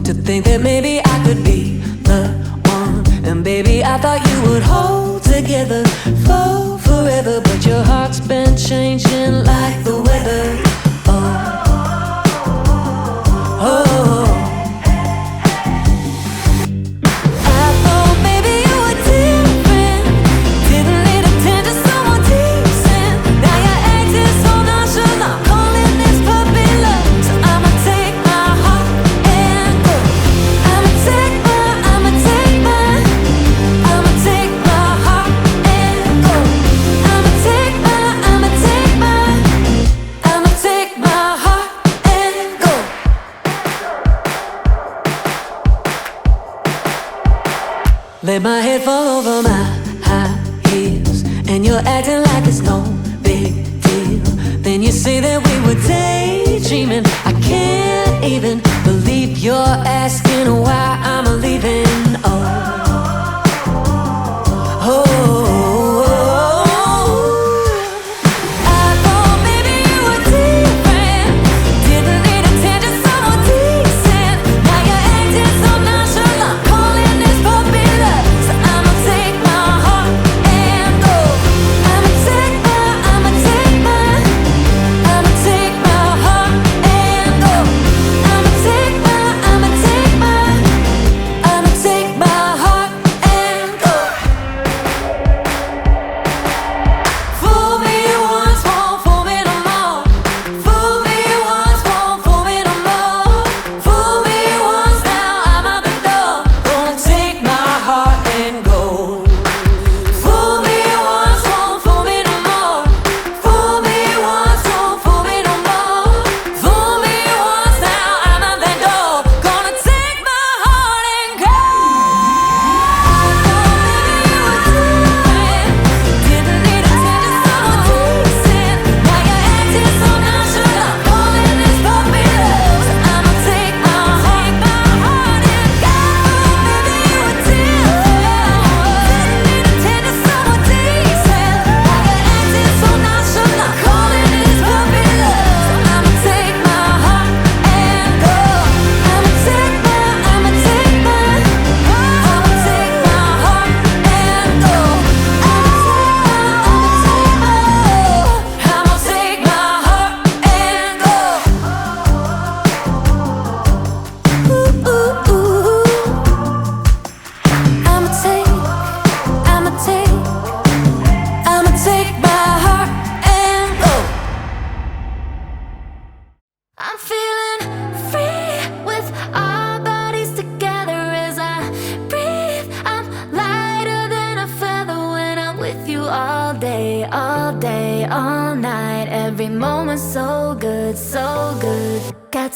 to think that maybe I could be the one. And baby, I thought you would hold together for forever, but your heart's been changing like the weather. Oh. I thought maybe you were different, didn't need attention, someone decent. Now you're acting so nonchalant, calling this puppy love. So I'ma take my heart and go. I'ma take my heart and go. I'ma take my heart and go. Let my head fall over my high heels, and you're acting like it's no big deal. Then you say that we were daydreaming. I can't even believe you're asking why I'm leaving.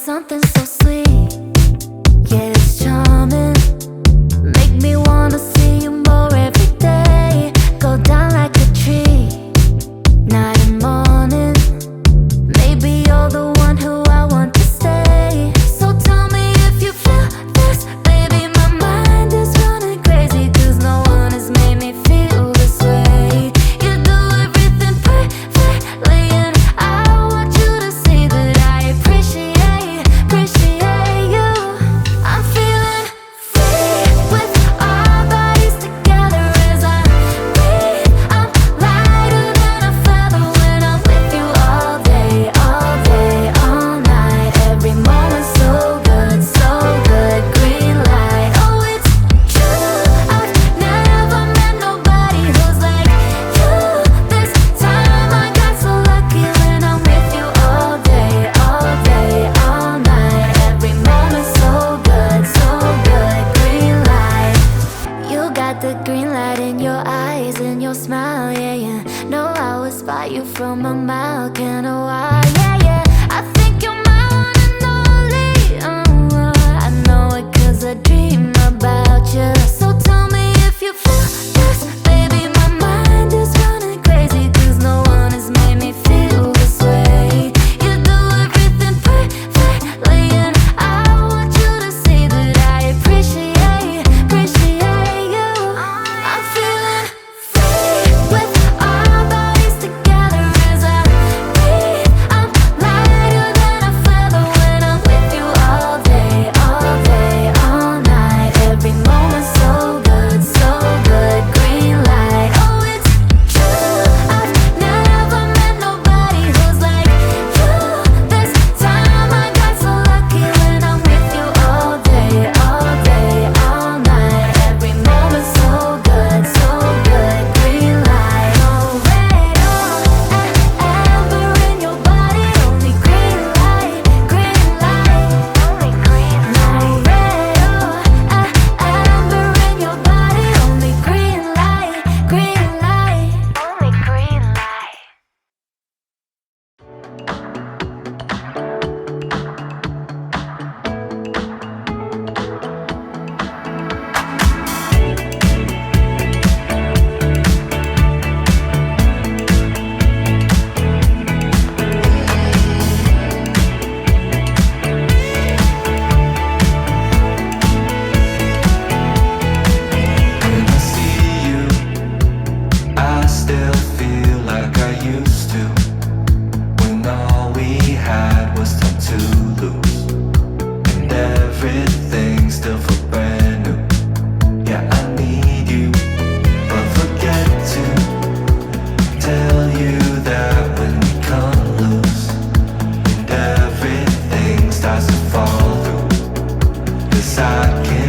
Something so sweet, yeah, it's charming. Make me wanna see you more every day. Go down like a tree, night and morning. Maybe you're the one who I want to stay. So tell me if you feel this, baby. My mind is running crazy, 'cause no one has made me feel this way. You do everything perfectly, and I want you to see that I appreciate you. I'm feeling free with our bodies together as I breathe. I'm lighter than a feather when I'm with you all day, all night. Every moment so good, green light. Oh, it's true, I've never met nobody who's like you. This time I got so lucky when I'm with you all day, all night. Every moment so good, green light. You got the green light in your eyes and your smile, yeah, yeah. Know I would spot you from a mile, can't know why, yeah. I think you're my one and only. I know it 'cause I dream about you. So tell me if you feel this, baby. My mind is running crazy, 'cause no one has made me feel this way. You do everything perfectly, and I want you to see that I appreciate you. I'm feeling free with our bodies together as I everything still feel brand new. Yeah, I need you, but forget to tell you that when we come loose and everything starts to fall through, 'cause I can't